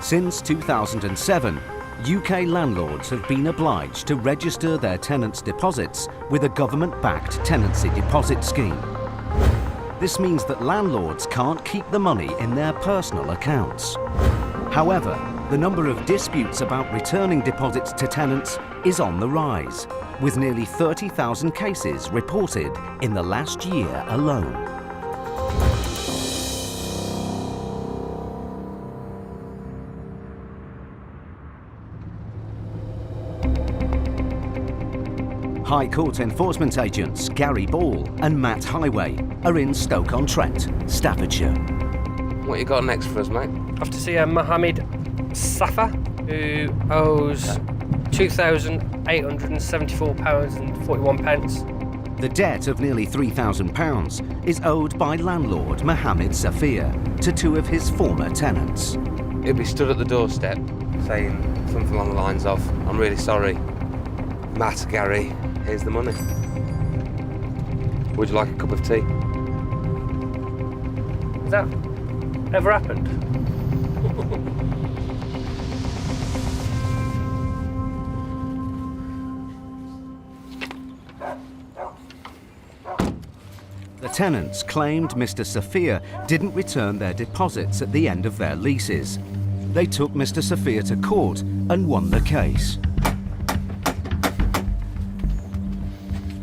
Since 2007, UK landlords have been obliged to register their tenants' deposits with a government-backed tenancy deposit scheme. This means that landlords can't keep the money in their personal accounts. However, the number of disputes about returning deposits to tenants is on the rise, with nearly 30,000 cases reported in the last year alone. High Court enforcement agents Gary Ball and Matt Highway are in Stoke-on-Trent, Staffordshire. What you got next for us, mate? Off to see Mohammed Safa, who owes £2,874.41. The debt of nearly £3,000 is owed by landlord Mohammed Safia to two of his former tenants. He'll be stood at the doorstep saying something along the lines of, "I'm really sorry, Matt, Gary, here's the money. Would you like a cup of tea?" Has that ever happened? The tenants claimed Mr. Safia didn't return their deposits at the end of their leases. They took Mr. Safia to court and won the case.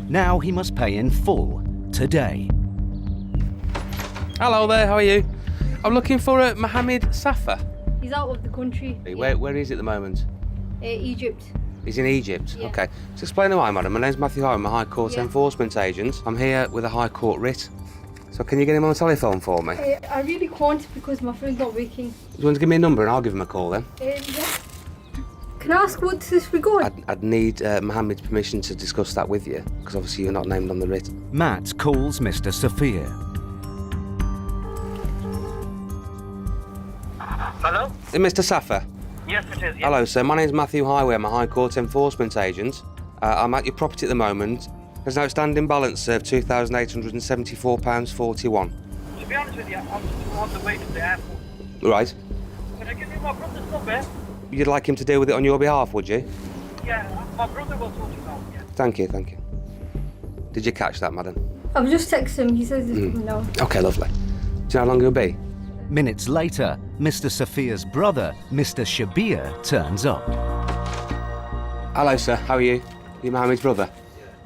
Now he must pay in full today. Hello there, how are you? I'm looking for Mohammed Safa. He's out of the country. Where is he at the moment? Egypt. He's in Egypt? Yeah. Okay. Just explain why, madam. My name's Matthew Howard, I'm a High Court Yeah. enforcement agent. I'm here with a High Court writ. So can you get him on the telephone for me? I really can't because my phone's not working. Do you want to give me a number and I'll give him a call then? Yeah. Can I ask what's this regarding? I'd need Mohammed's permission to discuss that with you, because obviously you're not named on the writ. Matt calls Mr. Safia. Hello? Mr. Safa? Yes, it is. Yes. Hello, sir. My name's Matthew Highway. I'm a High Court enforcement agent. I'm at your property at the moment. There's an outstanding balance of £2,874.41. To be honest with you, I'm on the way to the airport. Right. Can I give you my brother's number? You'd like him to deal with it on your behalf, would you? Yeah, my brother will sort it out, yeah. Thank you, thank you. Did you catch that, madam? I've just texted him. He says he's coming now. Okay, lovely. Do you know how long it'll be? Minutes later, Mr. Safia's brother, Mr. Shabir, turns up. Hello, sir. How are you? You Mohammed's brother? Yeah.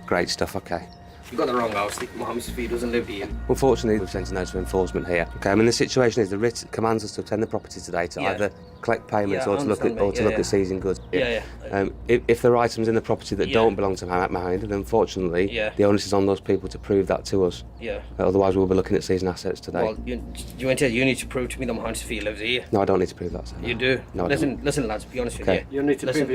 Great stuff, okay. You got the wrong house. Mohammed Safi doesn't live here. Unfortunately, we've sent a note to enforcement here. Okay, I mean, the situation is the writ commands us to attend the property today to either collect payments or to look at seizing goods. If there are items in the property that don't belong to Mohammed, then unfortunately, the onus is on those people to prove that to us. Yeah. Otherwise, we'll be looking at seizing assets today. Well, you need to prove to me that Mohammed Safi lives here. No, I don't need to prove that, sir. You do. No, listen, lads. Be honest with Okay. you. You need to listen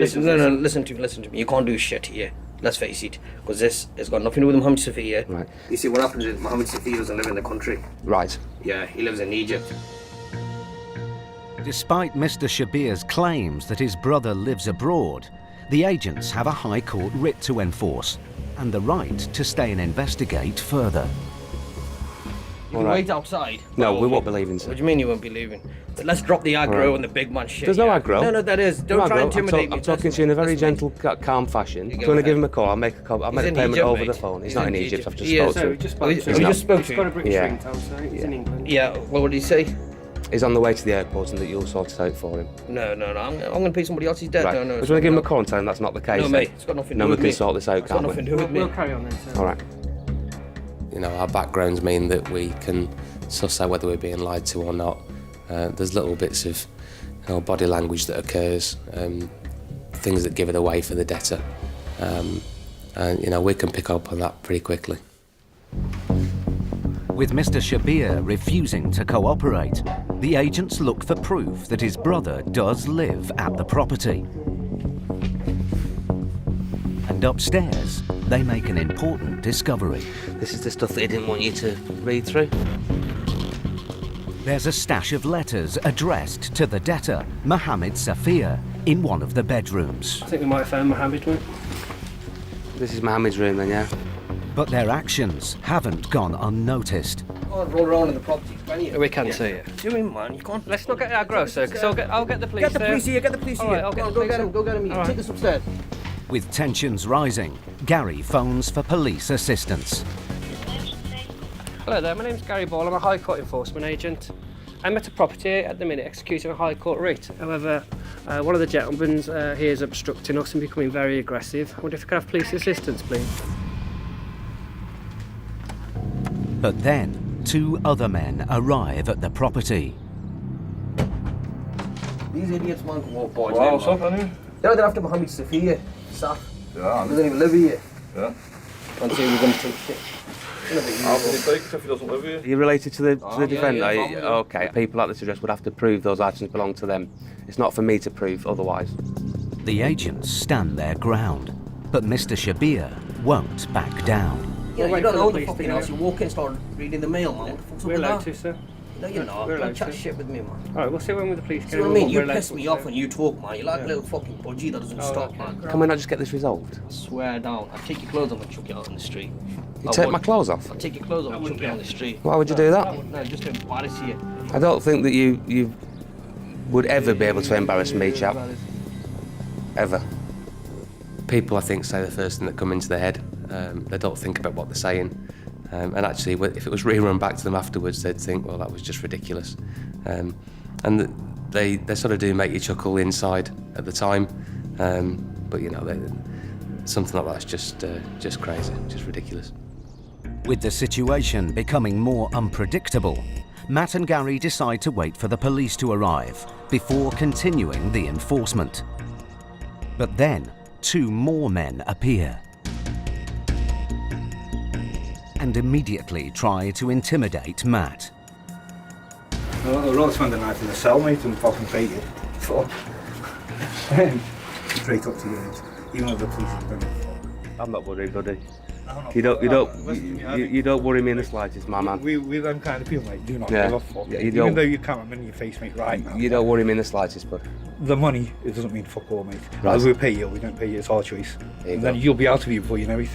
to me. You can't do shit here. Let's face it, because this has got nothing to do with Mohammed Safi here. Right. You see, what happens is Mohammed Safi doesn't live in the country. Right. Yeah, he lives in Egypt. Despite Mr. Shabir's claims that his brother lives abroad, the agents have a High Court writ to enforce and the right to stay and investigate further. You can wait outside. No, we won't be leaving, sir. What do you mean you won't be leaving? Let's drop the aggro and the big man shit. There's no aggro. No, that is. Don't try and intimidate me. I'm talking to you in a very gentle, calm fashion. Do you want to give him a call? I'll make a payment over the phone. He's not in Egypt. I've just spoke to him. He's got a British ringtone, so he's in England. Yeah, well, what did he say? He's on the way to the airport and that you'll sort it out for him. No. I'm going to pay somebody else. He's dead. Right. No. Do you want to give him a call and tell him that's not the case? No, mate. It's got nothing to do with me. No, we can sort this out, can't we? It's got nothing to do with me. We'll carry on then, sir. All right. You know, our backgrounds mean that we can suss out whether we're being lied to or not. There's little bits of body language that occurs, things that give it away for the debtor. And, we can pick up on that pretty quickly. With Mr. Shabir refusing to cooperate, the agents look for proof that his brother does live at the property. And upstairs, they make an important discovery. This is the stuff that he didn't want you to read through. There's a stash of letters addressed to the debtor, Mohammed Safia, in one of the bedrooms. I think we might have found Mohammed, mate. This is Mohammed's room then, yeah? But their actions haven't gone unnoticed. can't roll around in the property, can you? We can see it. Do you mean, man? You can't. Let's not get aggro, sir, because I'll get the police Get the police here, get the police All here. right, I'll Go get on, the go get police him, go get him here. All right. Take this upstairs. With tensions rising, Gary phones for police assistance. Hello there, my name's Gary Ball. I'm a High Court enforcement agent. I'm at a property at the minute executing a High Court writ. However, one of the gentlemen here is obstructing us and becoming very aggressive. I wonder if I could have police assistance, please. But then, 2 other men arrive at the property. These idiots, man, can walk by. Wow, what's up, Annie? They're after Mohammed Safir, Saf. Yeah, Doesn't even live here. yeah. And say we're going to take shit. How can he take it if he doesn't live here? Are you related to the defendant? yeah, Are you- family. okay. People at this address would have to prove those items belong to them. It's not for me to prove otherwise. The agents stand their ground, but Mr. Shabir won't back down. Yeah, We'll you wait don't for know the the police fucking to house. go. You walk in and start reading the mail, man. What the fuck's up We're with allowed that? to, sir. No, you're not. We're allowed Don't chat to. shit with me, man. All right, we'll see when the police See what I mean? You piss me off and when you talk, man. You're like a little fucking budgie that doesn't stop, man. Can we not just get this resolved? I swear down. I'll take your clothes off and chuck you out on the street. You take my clothes off? I'll take your clothes off and chuck you on the street. Why would you do that? No, just to embarrass you. I don't think that you would ever be able to embarrass me, chap. Ever. People, I think, say the first thing that come into their head. They don't think about what they're saying. And actually, if it was rerun back to them afterwards, they'd think, well, that was just ridiculous. And they sort of do make you chuckle inside at the time. But, you know, something like that's just crazy, just ridiculous. With the situation becoming more unpredictable, Matt and Gary decide to wait for the police to arrive before continuing the enforcement. But then, 2 more men appear and immediately try to intimidate Matt. I'd rather spend the night in a cell, mate, and fucking take it. Fuck. Straight up to you, even though the police have done it. I'm not worried, buddy. You don't worry me in the slightest, my man. We them kind of people, mate, do not Yeah. give a fuck. Yeah, you Even don't- though you can't remember your face, mate, right now. You don't worry me in the slightest, bud. The money, it doesn't mean fuck all, mate. Right. Either we pay you or we don't pay you, it's our choice. There you And go. then you'll be out of here before you know it.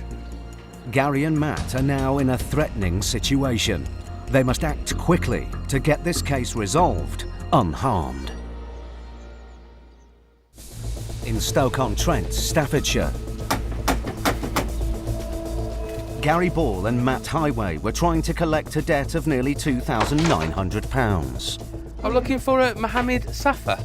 Gary and Matt are now in a threatening situation. They must act quickly to get this case resolved unharmed. In Stoke-on-Trent, Staffordshire, Gary Ball and Matt Highway were trying to collect a debt of nearly £2,900. I'm looking for a Mohammed Safa.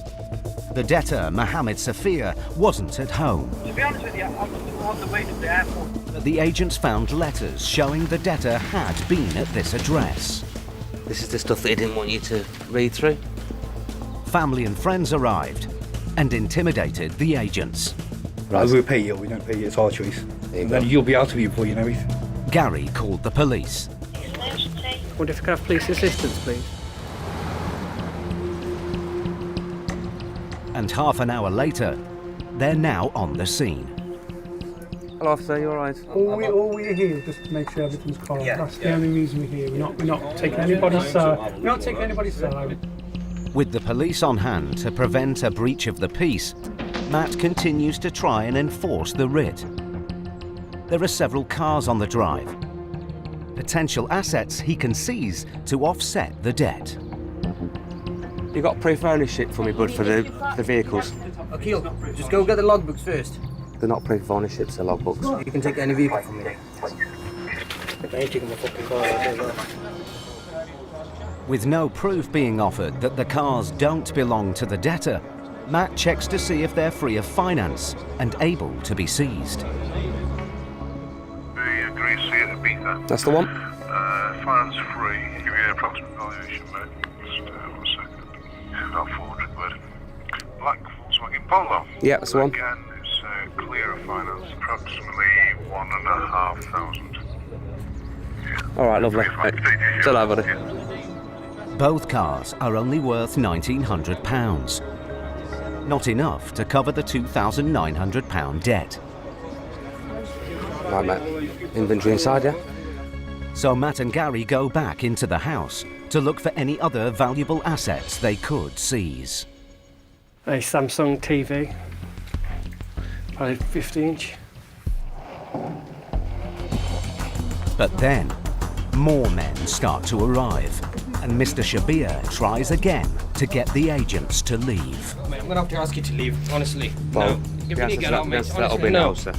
The debtor, Mohammed Safir, wasn't at home. To be honest with you, I'm on the way to the airport. The agents found letters showing the debtor had been at this address. This is the stuff that he didn't want you to read through. Family and friends arrived and intimidated the agents. Either we pay you or we don't pay you, it's our choice. There you And go. then you'll be out of here before you know it. Gary called the police. I wonder if I could have police assistance, please. And half an hour later, they're now on the scene. Hello, officer, you all right? All we're here is just to make sure everything's calm. That's the only reason we're here. We're not taking anybody's side. We're not taking anybody's side. With the police on hand to prevent a breach of the peace, Matt continues to try and enforce the writ. There are several cars on the drive, potential assets he can seize to offset the debt. You got proof of ownership for me, bud, for the vehicles? Akil, just go get the logbooks first. They're not proof of ownership, they're logbooks. You can take any vehicle from me. I ain't taking my fucking car. With no proof being offered that the cars don't belong to the debtor, Matt checks to see if they're free of finance and able to be seized. The Greece Sea at Ibiza. That's the one? Finance free. Give you an approximate valuation, mate. Just 1 second. About 400 quid. Black Volkswagen Polo. Yeah, that's the one. Again, it's clear of finance. Approximately 1,500. All right, lovely. Ta-ra, buddy. Both cars are only worth £1,900. Not enough to cover the £2,900 debt. Right, mate. Inventory inside, yeah? So Matt and Gary go back into the house to look for any other valuable assets they could seize. A Samsung TV. Probably 50-inch. But then, More men start to arrive, and Mr. Shabir tries again to get the agents to leave. Mate, I'm gonna have to ask you to leave, honestly. Well, no. If you need to get out, mate, that'll honestly, be no. now, sir.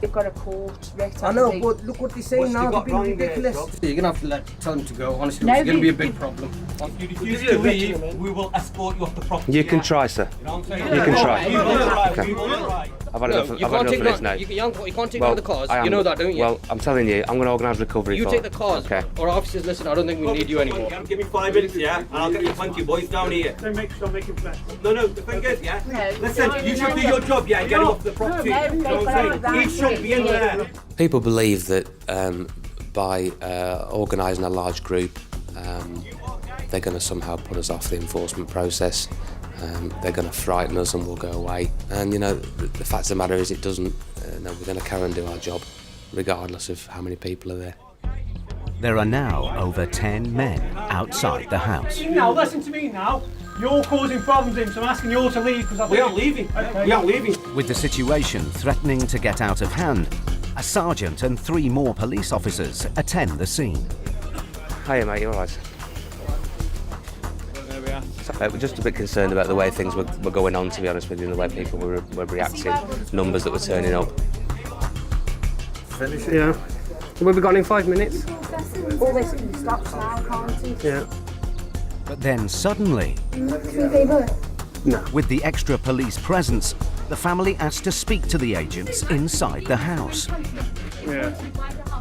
They've got a court writ. I know, but look what they're saying now. They're being ridiculous. You're gonna have to tell them to go. Honestly, No, it's gonna be a they- big problem. If you refuse to leave, we will escort you off the property. You can try, sir. You know what I'm saying? You can try. You will try. Okay. You will try. I've had No, enough, you I've had can't enough take of this none. now. You can't take none of the cars. I am. You know that, don't you? Well, I'm telling you, I'm going to organise recovery You for... take the cars. Okay. Or officers, listen, I don't think we need you anymore. Give me 5 minutes, yeah, and I'll get you 20 boys down here. Don't make it flexible. No, the thing is, yeah, No, listen, you should do your job, yeah, and get him off the property. No, You know what I'm saying? He should be in there. People believe that by organising a large group, they're going to somehow put us off the enforcement process. They're going to frighten us and we'll go away. And, you know, the fact of the matter is it doesn't. No, we're going to carry on and do our job, regardless of how many people are there. There are now over 10 men outside the house. Now, listen to me now. You're causing problems here, so I'm asking you all to leave because We aren't leaving. Okay. We aren't leaving. With the situation threatening to get out of hand, a sergeant and 3 more police officers attend the scene. Hiya, mate, you all right? There we are. We're just a bit concerned about the way things were going on, to be honest with you, and the way people were reacting, numbers that were turning up. Finish it. Yeah. We'll be gone in 5 minutes. All this stops now, can't it? Yeah. But then suddenly, with the extra police presence, the family asked to speak to the agents inside the house. Yeah.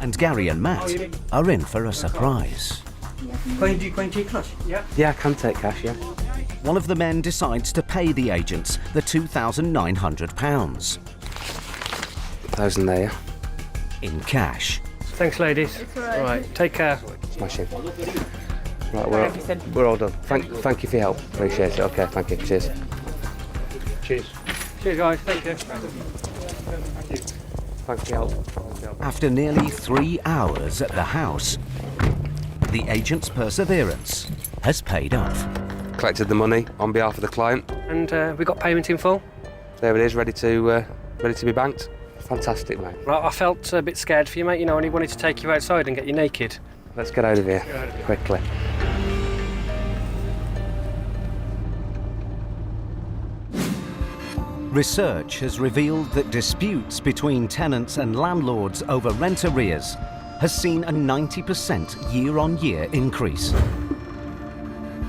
And Gary and Matt are in for a surprise. Can you cash? Yeah. Yeah, I can take cash, yeah. One of the men decides to pay the agents the £2,900 1,000 there, yeah. in cash. Thanks, ladies. All right. Take care. Smashing. Right, we're all done. Thank you for your help. Appreciate it. Okay, thank you. Cheers. Cheers. Cheers, guys. Thank you. Thanks for your help. After nearly 3 hours at the house, the agent's perseverance has paid off. Collected the money on behalf of the client. And we got payment in full. There it is, ready to be banked. Fantastic, mate. Right, I felt a bit scared for you, mate. You know, and he wanted to take you outside and get you naked. Let's get out of here quickly. Research has revealed that disputes between tenants and landlords over rent arrears has seen a 90% year-on-year increase.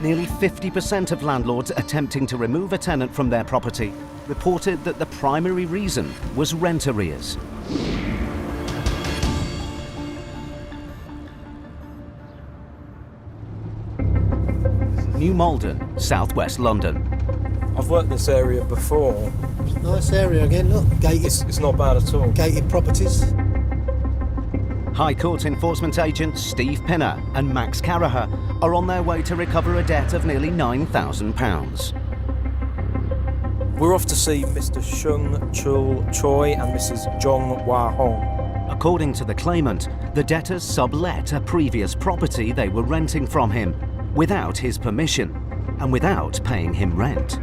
Nearly 50% of landlords attempting to remove a tenant from their property reported that the primary reason was rent arrears. New Malden, southwest London. I've worked this area before. Nice area again, look, gated. It's not bad at all. Gated properties. High Court enforcement agents Steve Pinner and Max Caraher are on their way to recover a debt of nearly £9,000. We're off to see Mr. Shung Chul Choi and Mrs. Jong Wah Hong. According to the claimant, the debtors sublet a previous property they were renting from him without his permission and without paying him rent.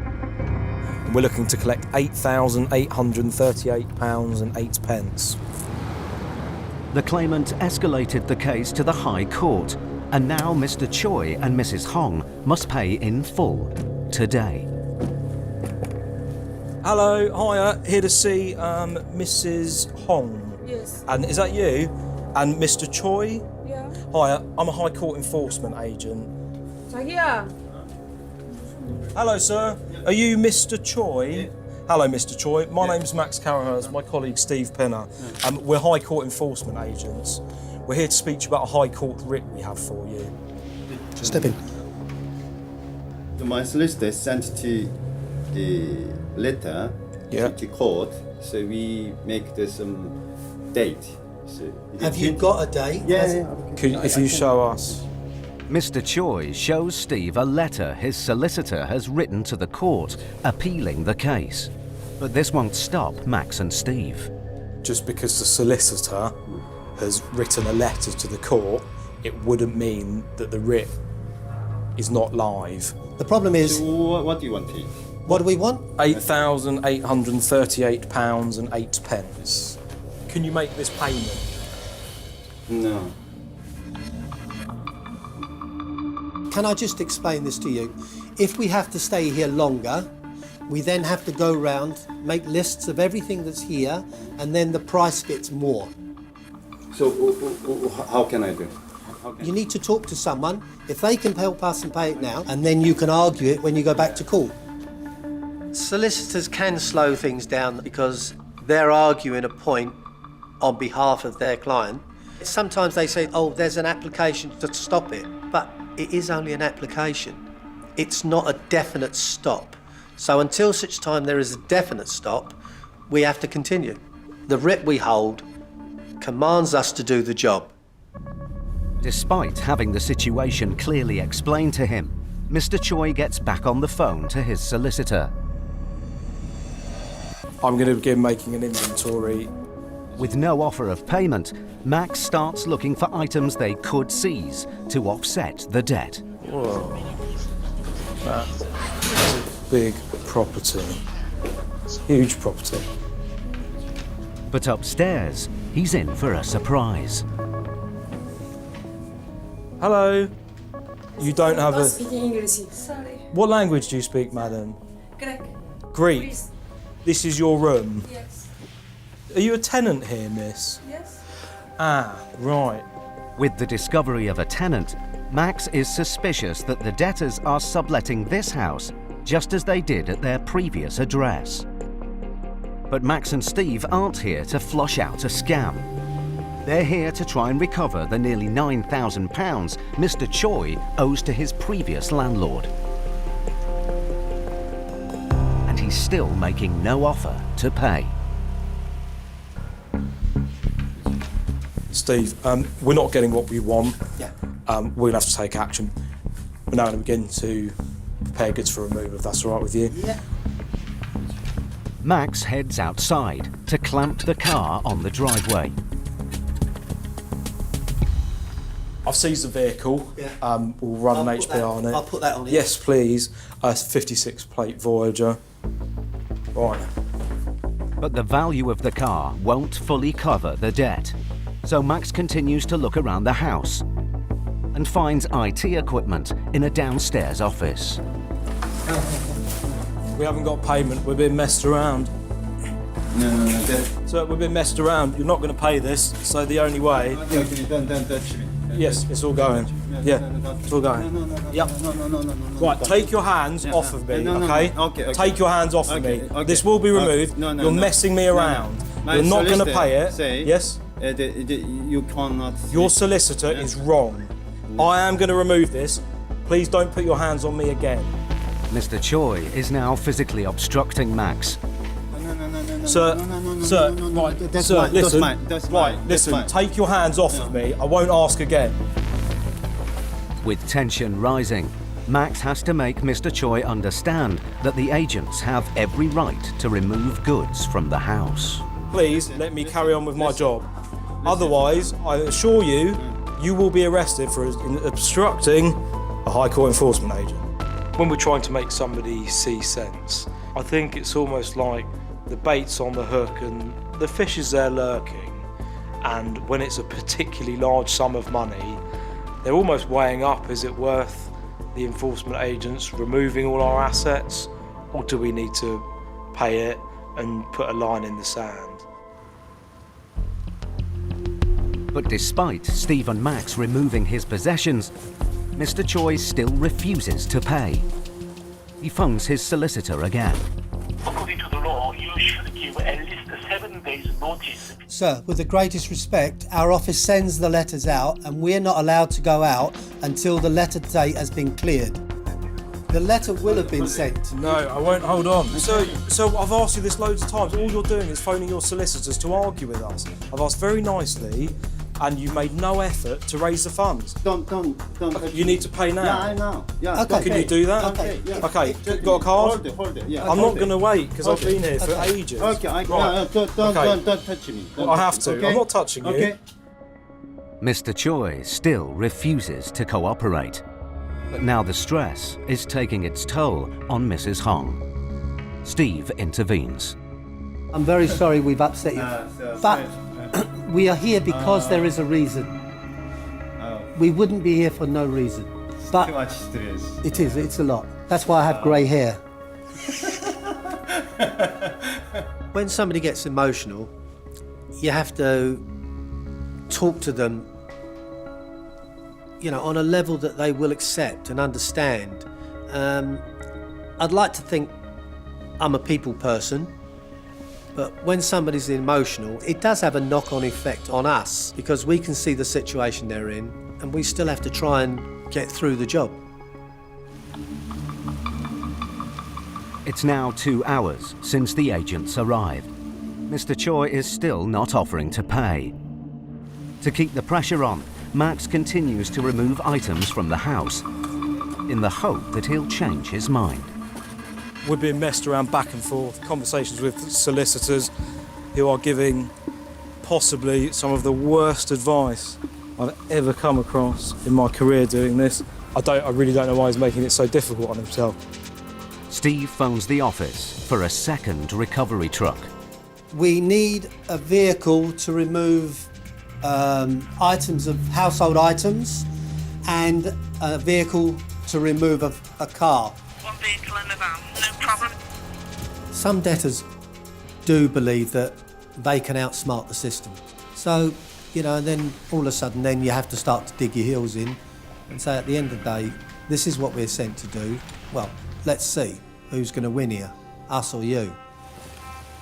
We're looking to collect £8,838.08. The claimant escalated the case to the High Court, and now Mr. Choi and Mrs. Hong must pay in full today. Hello, hiya, here to see Mrs. Hong. Yes. And is that you? And Mr. Choi? Yeah. Hiya, I'm a High Court enforcement agent. Yeah. Hello, sir. Are you Mr. Choi? Hello, Mr. Choi. My name's Max Carahers, my colleague Steve Pinner. We're High Court enforcement agents. We're here to speak to you about a High Court writ we have for you. Step in. My solicitor sent to the letter to court, so we make this date. So Have you got a date? Yeah. If you show us. Mr. Choi shows Steve a letter his solicitor has written to the court appealing the case. But this won't stop Max and Steve. Just because the solicitor has written a letter to the court, it wouldn't mean that the writ is not live. The problem is... So what do you want, please? What do we want? £8,838.08. Can you make this payment? No. Can I just explain this to you? If we have to stay here longer, we then have to go round, make lists of everything that's here, and then the price gets more. So how can I do? You need to talk to someone. If they can help us and pay it now, and then you can argue it when you go back to court. Solicitors can slow things down because they're arguing a point on behalf of their client. Sometimes they say, oh, there's an application to stop it, but it is only an application. It's not a definite stop. So until such time there is a definite stop, we have to continue. The writ we hold commands us to do the job. Despite having the situation clearly explained to him, Mr. Choi gets back on the phone to his solicitor. I'm going to begin making an inventory. With no offer of payment, Max starts looking for items they could seize to offset the debt. Whoa. That's a big property. Huge property. But upstairs, he's in for a surprise. Hello. You don't have a... speaking English. Sorry. What language do you speak, madam? Greek. Greek. Please. This is your room? Yes. Are you a tenant here, miss? Yes. Ah, right. With the discovery of a tenant, Max is suspicious that the debtors are subletting this house just as they did at their previous address. But Max and Steve aren't here to flush out a scam. They're here to try and recover the nearly £9,000 Mr. Choi owes to his previous landlord. And he's still making no offer to pay. Steve, we're not getting what we want. Yeah. We're going to have to take action. We're now going to begin to prepare goods for removal, if that's all right with you. Yeah. Max heads outside to clamp the car on the driveway. I've seized the vehicle. Yeah. We'll run an HPR on it. I'll put that on it. Yes, please. 56 plate Voyager. Right. But the value of the car won't fully cover the debt. So Max continues to look around the house and finds IT equipment in a downstairs office. We haven't got payment. We're being messed around. No. So we've been messed around. You're not going to pay this. So the only way... Okay, don't touch me. Yes, it's all going. Yeah, it's all going. Yep. Right, take your hands off of me, okay? Okay. Take your hands off of me. This will be removed. You're messing me around. You're not going to pay it. Yes? You cannot... Your solicitor is wrong. I am going to remove this. Please don't put your hands on me again. Mr. Choi is now physically obstructing Max. Sir, right, sir, listen, take your hands off of me. I won't ask again. With tension rising, Max has to make Mr. Choi understand that the agents have every right to remove goods from the house. Please let me carry on with my job. Otherwise, I assure you, you will be arrested for obstructing a High Court enforcement agent. When we're trying to make somebody see sense, I think it's almost like the bait's on the hook and the fish is there lurking. And when it's a particularly large sum of money, they're almost weighing up, is it worth the enforcement agents removing all our assets, or do we need to pay it and put a line in the sand? But despite Steve and Max removing his possessions, Mr. Choi still refuses to pay. He phones his solicitor again. According to the law, you should give at least 7 days notice. Sir, with the greatest respect, our office sends the letters out and we're not allowed to go out until the letter date has been cleared. The letter will have been sent. No, I won't. Hold on. So I've asked you this loads of times. All you're doing is phoning your solicitors to argue with us. I've asked very nicely, and you made no effort to raise the funds. Don't. You need to pay now. Yeah, I know. Yeah. Okay. Can you do that? Okay. Yeah. Okay. Got a card? Hold it. Yeah. I'm not going to wait because I've been here for ages. Okay. Right. Don't touch me. I have to. Okay? I'm not touching you. Okay. Mr. Choi still refuses to cooperate. But now the stress is taking its toll on Mrs. Hong. Steve intervenes. I'm very sorry we've upset you, but we are here because there is a reason. We wouldn't be here for no reason. But too much stress. it is, it's a lot. That's why I have grey hair. When somebody gets emotional, you have to talk to them, you know, on a level that they will accept and understand. I'd like to think I'm a people person, but when somebody's emotional, it does have a knock-on effect on us because we can see the situation they're in and we still have to try and get through the job. It's now 2 hours since the agents arrived. Mr. Choi is still not offering to pay. To keep the pressure on, Max continues to remove items from the house in the hope that he'll change his mind. We're being messed around back and forth, conversations with solicitors who are giving possibly some of the worst advice I've ever come across in my career doing this. I really don't know why he's making it so difficult on himself. Steve phones the office for a second recovery truck. We need a vehicle to remove items of household items and a vehicle to remove a car. One vehicle in a van, no problem. Some debtors do believe that they can outsmart the system. So, you know, and then all of a sudden then you have to start to dig your heels in and say at the end of the day, this is what we're sent to do. Well, let's see who's going to win here, us or you.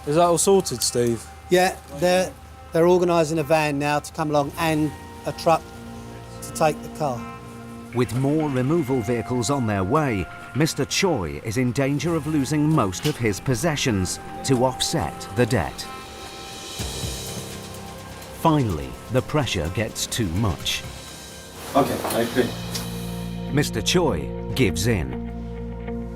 Is that all sorted, Steve? Yeah, they're organising a van now to come along and a truck to take the car. With more removal vehicles on their way, Mr. Choi is in danger of losing most of his possessions to offset the debt. Finally, the pressure gets too much. Okay, I agree. Mr. Choi gives in.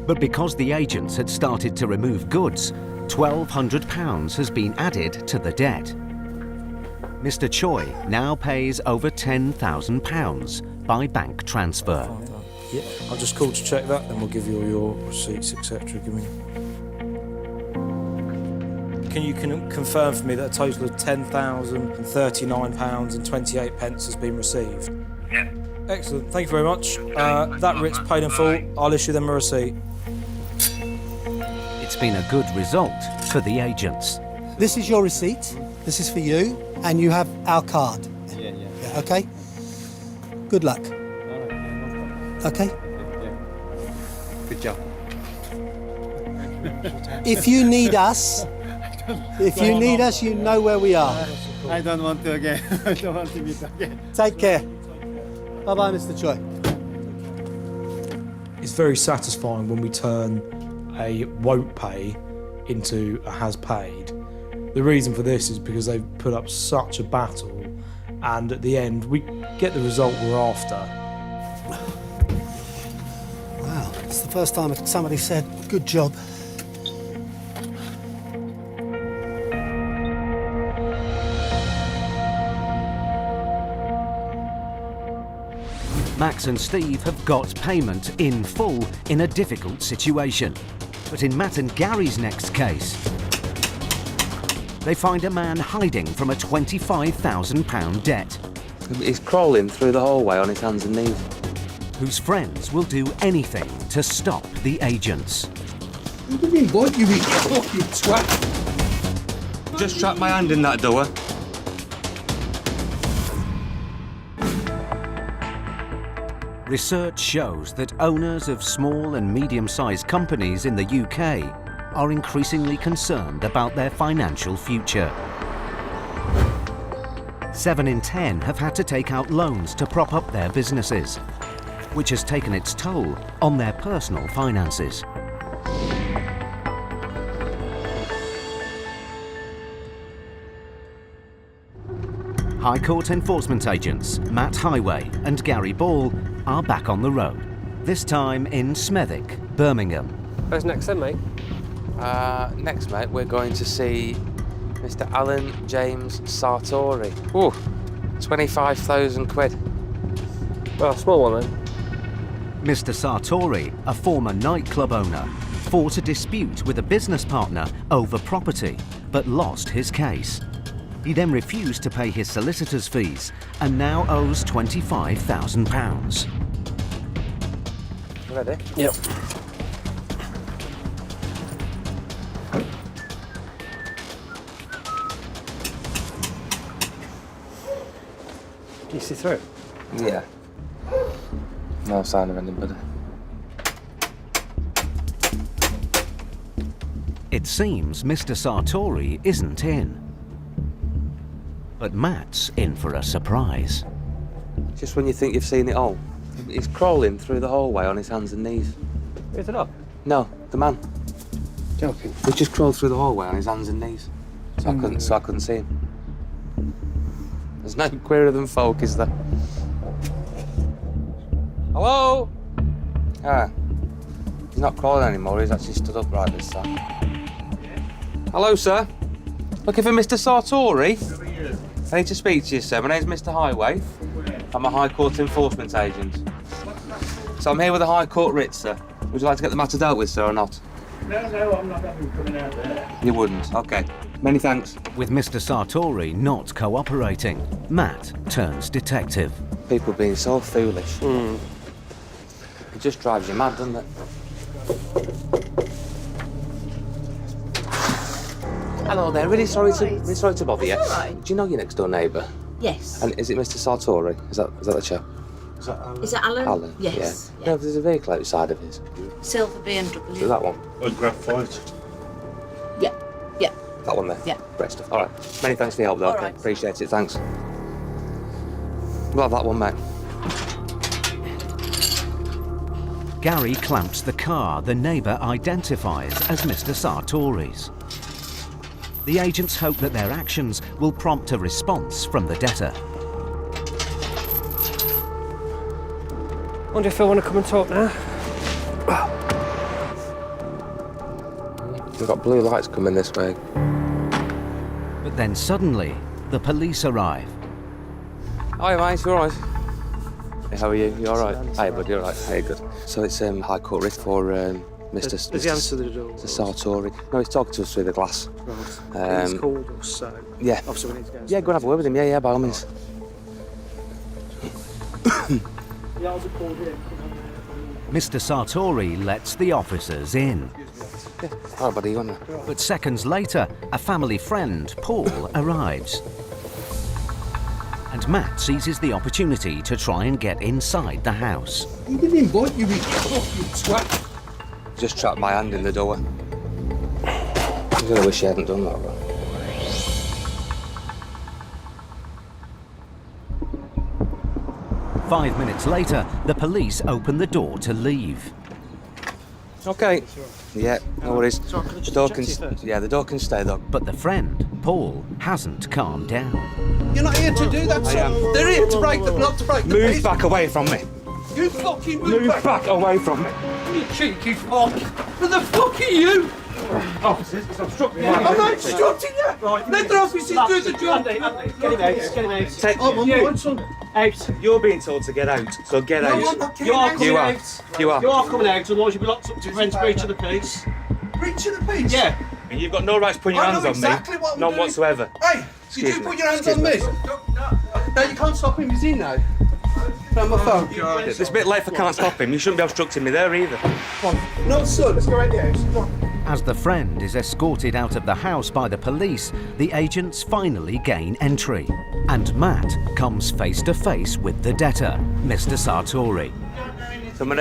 But because the agents had started to remove goods, £1,200 has been added to the debt. Mr. Choi now pays over £10,000 by bank transfer. Yeah, I'll just call to check that, then we'll give you all your receipts, etc. Can you confirm for me that a total of £10,039.28 has been received? Yeah. Excellent, thank you very much. That writ's paid in full. I'll issue them a receipt. It's been a good result for the agents. This is your receipt, this is for you, and you have our card. Yeah. Okay? Good luck. Okay? Good job. If you need us, you know where we are. I don't want to again. I don't want to meet again. Take care. Bye-bye, Mr. Choi. It's very satisfying when we turn a won't pay into a has paid. The reason for this is because they've put up such a battle, and at the end we get the result we're after. Wow, it's the first time somebody said, good job. Max and Steve have got payment in full in a difficult situation. But in Matt and Gary's next case, they find a man hiding from a £25,000 debt. He's crawling through the hallway on his hands and knees. Whose friends will do anything to stop the agents. What do you mean, what? You fucking twat. Just trap my hand in that door. Research shows that owners of small and medium-sized companies in the UK are increasingly concerned about their financial future. 7 in 10 have had to take out loans to prop up their businesses, which has taken its toll on their personal finances. High Court enforcement agents Matt Highway and Gary Ball are back on the road, this time in Smethwick, Birmingham. Where's next then, mate? Next, mate, we're going to see Mr. Alan James Sartori. Ooh, 25,000 quid. Well, small one then. Mr. Sartori, a former nightclub owner, fought a dispute with a business partner over property, but lost his case. He then refused to pay his solicitor's fees and now owes £25,000. Ready? Yep. Can you see through? Yeah. No sign of anybody. It seems Mr. Sartori isn't in. But Matt's in for a surprise. Just when you think you've seen it all, he's crawling through the hallway on his hands and knees. Is it up? No, the man. Joking. He just crawled through the hallway on his hands and knees. So I couldn't see him. There's no queerer than folk, is there? Hello? Ah. He's not crawling anymore, he's actually stood upright this time. Hello, sir. Looking for Mr. Sartori? I need to speak to you, sir. My name's Mr. Highway. I'm a High Court enforcement agent. So I'm here with a High Court writ, sir. Would you like to get the matter dealt with, sir, or not? No, I'm not having coming out there. You wouldn't? OK. Many thanks. With Mr. Sartori not cooperating, Matt turns detective. People being so foolish. It just drives you mad, doesn't it? Hello there, really sorry to bother you. Right. Do you know your next door neighbour? Yes. And is it Mr. Sartori? Is that the chap? Is it Alan? Alan? Yes. Yeah. No, there's a vehicle outside of his. Silver BMW. Is that one? Or graphite. Yeah. Yeah. That one there? Yeah. Great stuff. All right. Many thanks for your help, though. All Okay. right. Appreciate it. Thanks. We'll have that one, mate. Gary clamps the car the neighbour identifies as Mr. Sartori's. The agents hope that their actions will prompt a response from the debtor. Wonder if I want to come and talk now. We've got blue lights coming this way. But then suddenly, the police arrive. Hi, mate. You all right? Hey, how are you? You all right? Hey, bud. You all right? Hey, good. So it's High Court writ for Mr. Does he answer the door? Mr. Sartori. No, he's talking to us through the glass. Right. He's called us, so... Yeah. Obviously we need to go. Yeah, go and have a word with him. Yeah, by all means. Mr. Sartori lets the officers in. Yeah. All right, buddy. You want to... But seconds later, a family friend, Paul, arrives. And Matt seizes the opportunity to try and get inside the house. He didn't invite you, you twat. Just trapped my hand in the door. I really wish he hadn't done that, though. Five minutes later, the police open the door to leave. Okay. Yeah, no worries. The door can stay, though. But the friend, Paul, hasn't calmed down. You're not here to do that, son. They're here to break not to break the Move peace. back away from me. You fucking Move back away from me. You cheeky fuck. Who the fuck are you? Officers, it's obstructing. I'm not obstructing you. Right. Let the officers do the job. Andy, get him out. Get him out. I'm on my son. Out. You're being told to get out, so get out. I'm not getting You are out. coming out. You are. You are coming out, otherwise you'll be locked up to prevent breach of the peace. Breach of the peace? Yeah. And you've got no right to put your I hands know on exactly me. what I'm None doing. whatsoever. Hey, Excuse did you me. put your hands Excuse on me. me? No, you can't stop him. He's in now. From my phone. It's a bit late if I can't stop him. You shouldn't be obstructing me there either. No, son. Let's go out the house. Come on. As the friend is escorted out of the house by the police, the agents finally gain entry. And Matt comes face to face with the debtor, Mr. Sartori. So my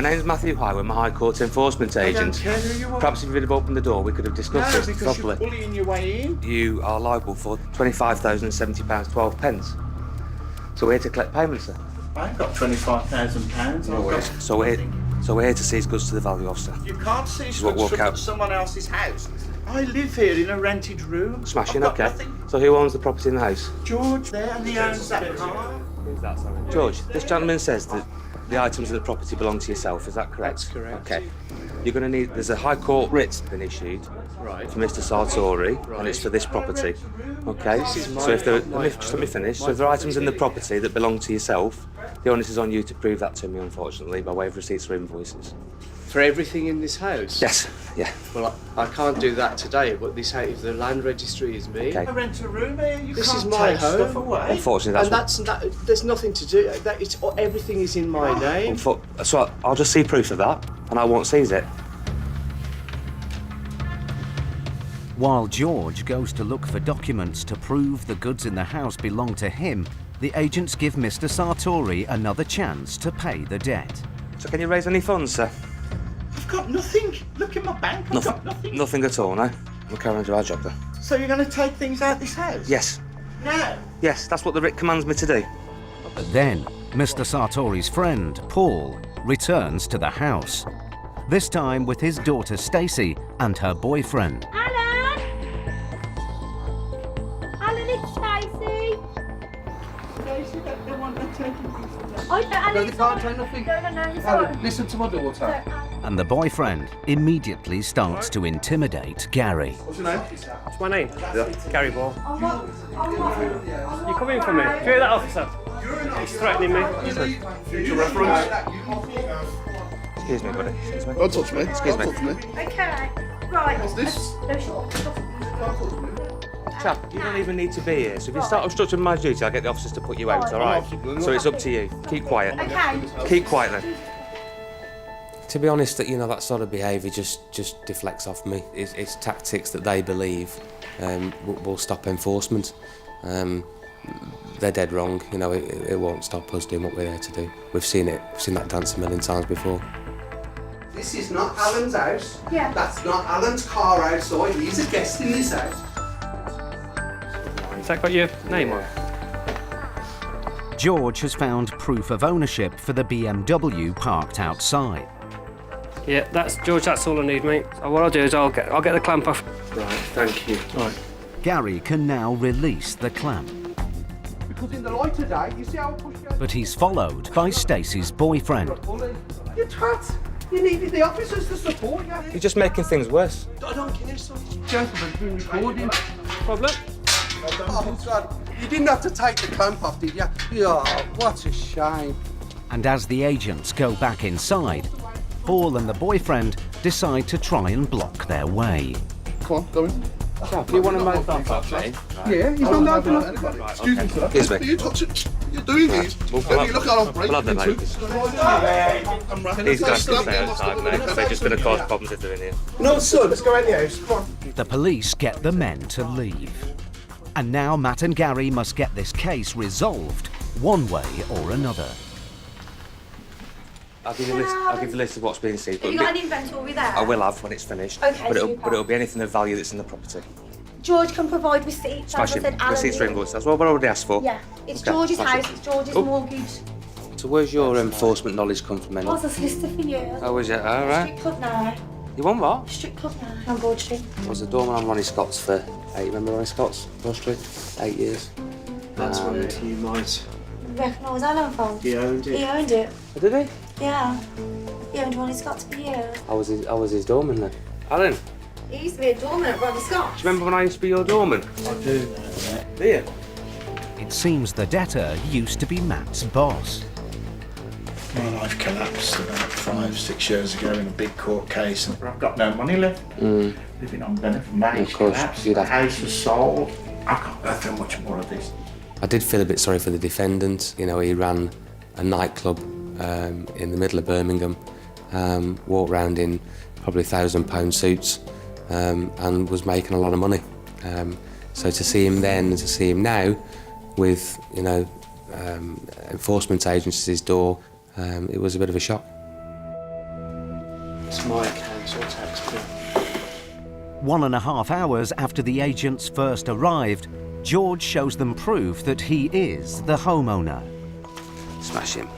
name's Matthew Highway, I'm a High Court enforcement agent. care who you are. Perhaps if you'd have opened the door, we could have discussed No, this because properly. you're bullying your way in. You are liable for £25,070.12. So we're here to collect payments, sir. I ain't got £25,000. No worries. So we're here to seize goods to the value of, sir. You can't see Is what goods walk from out. someone else's house. I live here in a rented room. Smashing, I've got okay. nothing. So who owns the property in the house? George there, and he owns that car. Who's that, sorry? George, this gentleman says that the items of the property belong to yourself, is that correct? That's correct. Okay. You're going to need, there's a High Court writ been issued for Mr. Sartori, and it's for this property. Okay? So if there, let me finish. So if there are items in the property that belong to yourself, the onus is on you to prove that to me, unfortunately, by way of receipts or invoices. For everything in this house? Yes, yeah. Well, I can't do that today, but this house, if the land registry is me... Okay. I rent a room here. You This can't is my take home. stuff away. Unfortunately, there's nothing to do. Everything is in my name. So I'll just see proof of that, and I won't seize it. While George goes to look for documents to prove the goods in the house belong to him, the agents give Mr. Sartori another chance to pay the debt. So can you raise any funds, sir? I've got nothing. Look in my bank. I've got nothing. Nothing at all, no? We'll carry on to our job, then. So you're going to take things out this house? Yes. No. Yes, that's what the writ commands me to do. Then, Mr. Sartori's friend, Paul, returns to the house. This time with his daughter Stacey and her boyfriend. Alan! Alan, it's Stacey. Stacey, they want to take I don't, Alan, No, they can't take nothing. No, it's all right. Listen to my daughter. And the boyfriend immediately starts to intimidate Gary. What's your name? What's my name? Gary Ball. You come in for me. Do you hear that, officer? He's threatening me. Future reference. Excuse me, buddy. Excuse me. Don't touch me. Excuse me. Don't touch me. Okay, right. What's this? No, sure. Chap, you don't even need to be here. So if you start obstructing my duty, I'll get the officers to put you out, all right? So it's up to you. Keep quiet. Okay. Keep quiet, then. To be honest, that sort of behaviour just deflects off me. It's tactics that they believe will stop enforcement. They're dead wrong. It won't stop us doing what we're there to do. We've seen it. We've seen that dance a million times before. This is not Alan's house. Yeah. That's not Alan's car outside. He's a guest in this house. Has that got your name on? George has found proof of ownership for the BMW parked outside. Yeah, George. That's all I need, mate. So what I'll do is I'll get the clamp off. Right, thank you. Right. Gary can now release the clamp, Because in the light today, you see how I pushed you? but he's followed by Stacey's boyfriend. You twat! You needed the officers to support you. You're just making things worse. I don't care, son. Gentlemen's been recording. Problem? Oh, God. You didn't have to take the clamp off, did you? Yeah, what a shame. And as the agents go back inside, Paul and the boyfriend decide to try and block their way. Come on, go in. You want to make that up, mate? Yeah, he's not allowed to anybody. Excuse me, sir. Excuse me. Are you touching? You're doing these. We'll Look how I'm breaking have them, into. mate. These guys can stay outside, mate. They're just going to cause problems if they're in here. No, son, let's go in the house. Come on. The police get the men to leave. And now Matt and Gary must get this case resolved one way or another. I'll give you a list of what's being seized. Have you got an inventory there? I will have when it's finished. Okay, but super. it'll be anything of value that's in the property. George can provide receipts. Smashing. As I said, Alan Receipts for will. invoices. That's what I already asked for. Yeah, it's Okay, George's smashing. house, it's George's Oh. mortgage. So where's your enforcement knowledge come from, I then? was a solicitor for years. Oh, is it? All right. Strict club now. You want what? Strict club now. On Broad Street. I was a doorman on Ronnie Scott's for 8. Remember Ronnie Scott's? Broad Street? 8 years. That's where you might. Recognise Alan from? He owned it. He owned it. Oh, did he? Yeah. He owned Ronnie Scott's for years. I was his doorman then. Alan, do He used to be a doorman at Ronnie Scott's. you remember when I used to be your doorman? I do. Do you? It seems the debtor used to be Matt's boss. My life collapsed about 5-6 years ago in a big court case, and I've got no money left. Living on benefit. Marriage collapsed. The house was sold. I can't go through much more of this. I did feel a bit sorry for the defendant. He ran a nightclub in the middle of Birmingham, walked around in probably £1,000 suits, and was making a lot of money. So to see him then and to see him now with, enforcement agencies at his door, it was a bit of a shock. It's my council tax bill. 1.5 hours after the agents first arrived, George shows them proof that he is the homeowner. Smash him.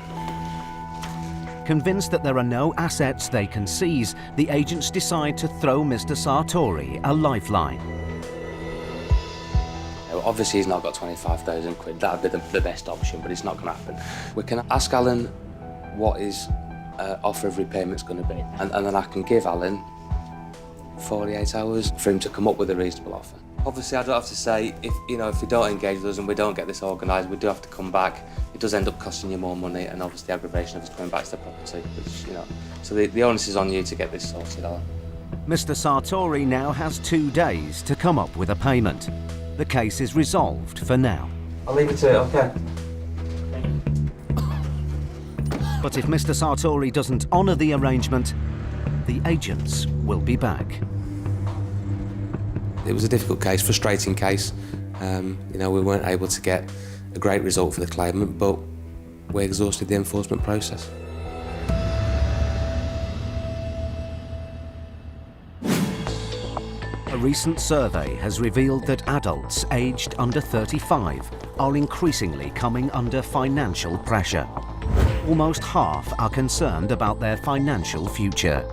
Convinced that there are no assets they can seize, the agents decide to throw Mr. Sartori a lifeline. Obviously, he's not got 25,000 quid. That would be the best option, but it's not going to happen. We can ask Alan what his offer of repayment's going to be, and then I can give Alan 48 hours for him to come up with a reasonable offer. Obviously, I don't have to say, if we don't engage with us and we don't get this organised, we do have to come back, it does end up costing you more money, and obviously aggravation of us coming back to the property, which, you know, so the onus is on you to get this sorted out. Mr. Sartori now has 2 days to come up with a payment. The case is resolved for now. I'll leave it to it, okay? But if Mr. Sartori doesn't honour the arrangement, the agents will be back. It was a difficult case, frustrating case. You know, we weren't able to get a great result for the claimant, but we exhausted the enforcement process. A recent survey has revealed that adults aged under 35 are increasingly coming under financial pressure. Almost half are concerned about their financial future.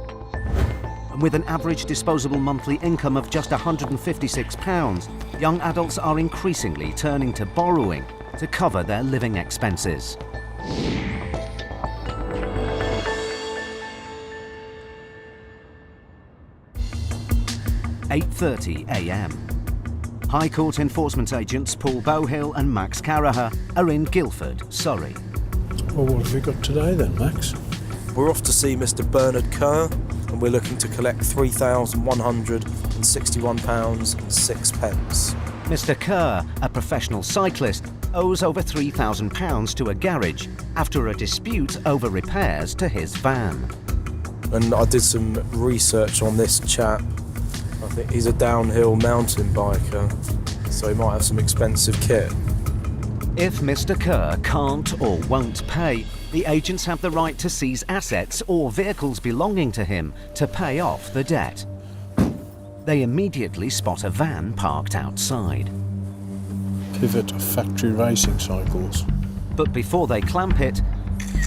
And with an average disposable monthly income of just £156, young adults are increasingly turning to borrowing to cover their living expenses. (8:30 a.m). High Court enforcement agents Paul Bowhill and Max Caraher are in Guildford, Surrey. Well, what have we got today then, Max? We're off to see Mr. Bernard Kerr, and we're looking to collect £3,161.06. Mr. Kerr, a professional cyclist, owes over £3,000 to a garage after a dispute over repairs to his van. And I did some research on this chap. I think he's a downhill mountain biker, so he might have some expensive kit. If Mr. Kerr can't or won't pay, the agents have the right to seize assets or vehicles belonging to him to pay off the debt. They immediately spot a van parked outside. Pivot of factory racing cycles. But before they clamp it,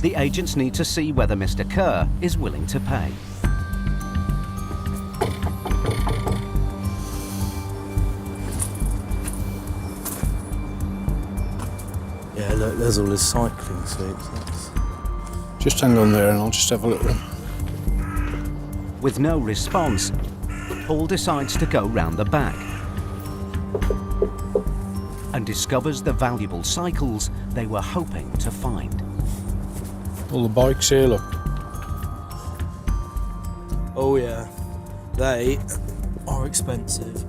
the agents need to see whether Mr. Kerr is willing to pay. Yeah, look, there's all his cycling suits. Just hang on there and I'll just have a look. With no response, Paul decides to go round the back and discovers the valuable cycles they were hoping to find. All the bikes here, look. Oh yeah, they are expensive.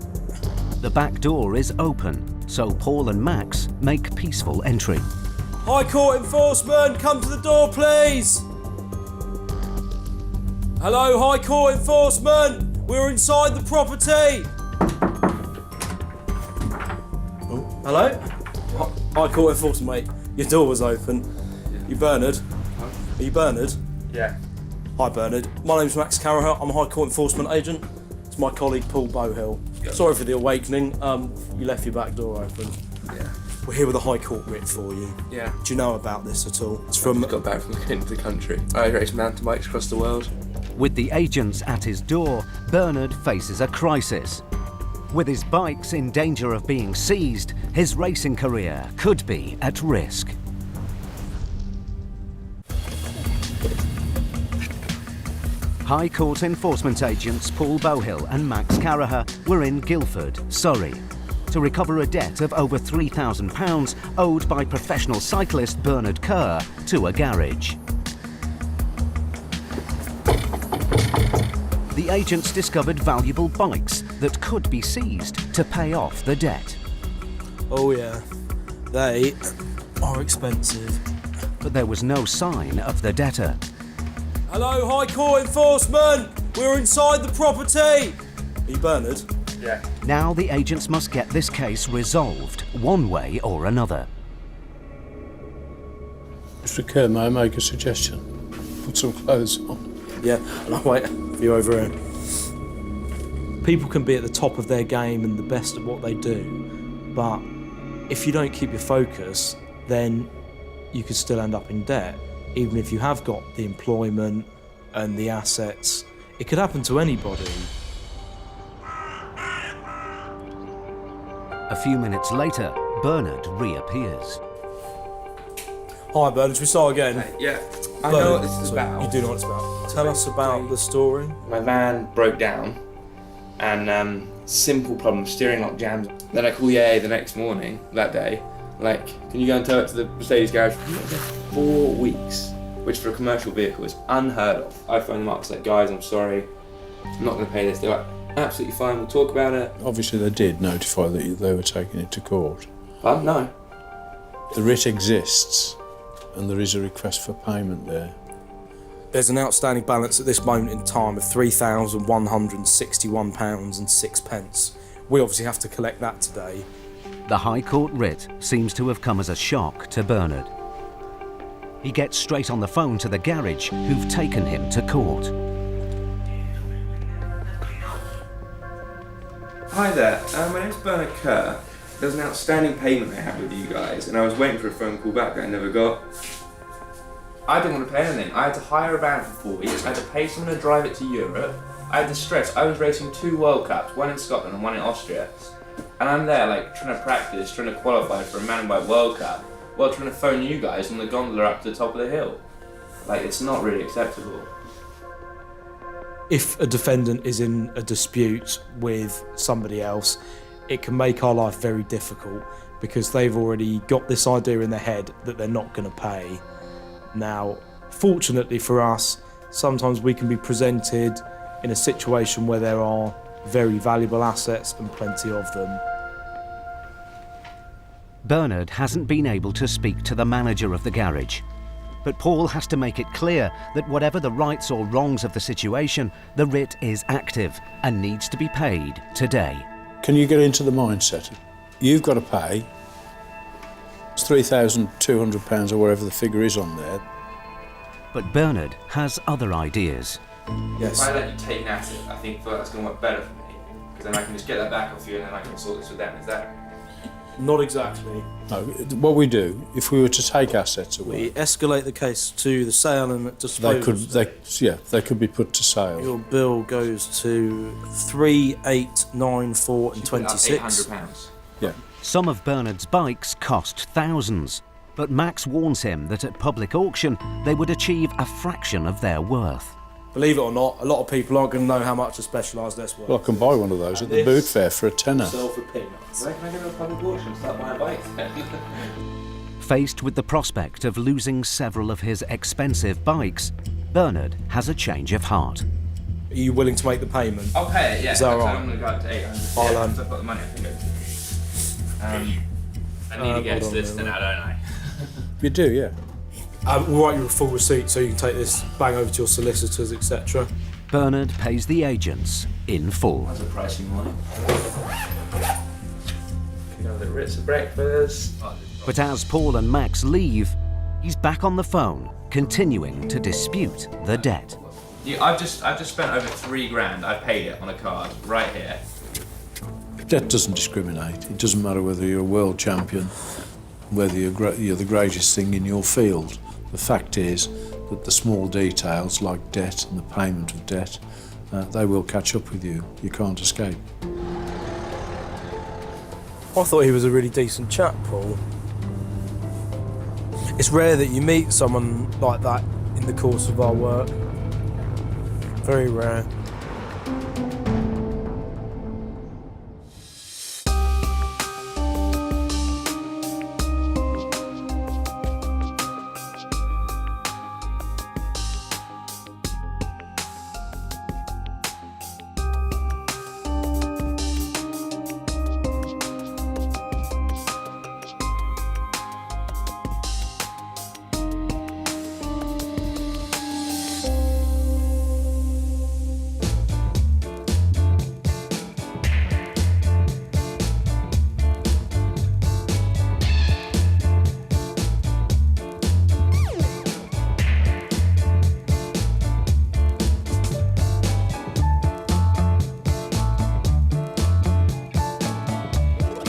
The back door is open, so Paul and Max make peaceful entry. High Court enforcement, come to the door, please. Hello, High Court enforcement. We're inside the property. Oh, hello? High Court enforcement, mate. Your door was open. You Bernard? Are you Bernard? Yeah. Hi, Bernard. My name's Max Caraher. I'm a High Court enforcement agent. It's my colleague Paul Bowhill. Sorry for the awakening. You left your back door open. Yeah. We're here with a High Court writ for you. Yeah. Do you know about this at all? It's I from. got back from the country. I race mountain bikes across the world. With the agents at his door, Bernard faces a crisis. With his bikes in danger of being seized, his racing career could be at risk. High Court enforcement agents Paul Bowhill and Max Caraher were in Guildford, Surrey, to recover a debt of over £3,000 owed by professional cyclist Bernard Kerr to a garage. The agents discovered valuable bikes that could be seized to pay off the debt. Oh yeah, they are expensive. But there was no sign of the debtor. Hello, High Court enforcement. We're inside the property. Are you Bernard? Yeah. Now the agents must get this case resolved, one way or another. Mr. Kerr, may I make a suggestion? Put some clothes on. Yeah, and I'll wait for you over here. People can be at the top of their game and the best at what they do, but if you don't keep your focus, then you could still end up in debt, even if you have got the employment and the assets. It could happen to anybody. A few minutes later, Bernard reappears. Hi, Bernard, should we start again? Yeah. I know what this is about. You do know what it's about. Tell us about the story. My van broke down and simple problem, steering lock jammed. Then I call the AA the next morning, that day, Like, can you go and tell it to the Mercedes garage? 4 weeks, which for a commercial vehicle is unheard of. I phoned them up and said, guys, I'm sorry, I'm not going to pay this. They're like, absolutely fine, we'll talk about it. Obviously they did notify that they were taking it to court. No. The writ exists and there is a request for payment there. There's an outstanding balance at this moment in time of £3,161.06. We obviously have to collect that today. The High Court writ seems to have come as a shock to Bernard. He gets straight on the phone to the garage who've taken him to court. Hi there, my name's Bernard Kerr. There's an outstanding payment I had with you guys, and I was waiting for a phone call back that I never got. I didn't want to pay anything. I had to hire a van for 4 weeks, I had to pay someone to drive it to Europe. I had the stress. I was racing 2 World Cups, one in Scotland and one in Austria. And I'm there, like, trying to practice, trying to qualify for a mountain bike World Cup, while trying to phone you guys on the gondola up to the top of the hill. Like, it's not really acceptable. If a defendant is in a dispute with somebody else, it can make our life very difficult because they've already got this idea in their head that they're not going to pay. Now, fortunately for us, sometimes we can be presented in a situation where there are very valuable assets and plenty of them. Bernard hasn't been able to speak to the manager of the garage, but Paul has to make it clear that whatever the rights or wrongs of the situation, the writ is active and needs to be paid today. Can you get into the mindset? You've got to pay. It's £3,200 or whatever the figure is on there. But Bernard has other ideas. Yes. If I let you take an asset, I think that's going to work better for me, because then I can just get that back off you and then I can sort this with them. Is that? Not exactly. No, what we do, if we were to take assets away... We escalate the case to the sale and disposal. They could be put to sale. Your bill goes to 3,894 and 26. £800. Yeah. Some of Bernard's bikes cost thousands, but Max warns him that at public auction they would achieve a fraction of their worth. Believe it or not, a lot of people aren't going to know how much a Specialised S worth. Well, I can buy one of those at the boot fair for a tenner. Sell for peanuts. Where can I go to a public auction and start buying bikes? Faced with the prospect of losing several of his expensive bikes, Bernard has a change of heart. Are you willing to make the payment? I'll pay it, yeah. Is that right? I'm going to go up to 800. I'll, I've got the money, I think. I need to get this now, don't I? You do, yeah. We'll write you a full receipt so you can take this bang over to your solicitors, etc. Bernard pays the agents in full. That's a pricey one. Can you have the Ritz for breakfast? But as Paul and Max leave, he's back on the phone, continuing to dispute the debt. I've just spent over £3,000. I paid it on a card right here. Debt doesn't discriminate. It doesn't matter whether you're a world champion, whether you're the greatest thing in your field. The fact is that the small details like debt and the payment of debt, they will catch up with you. You can't escape. I thought he was a really decent chap, Paul. It's rare that you meet someone like that in the course of our work. Very rare.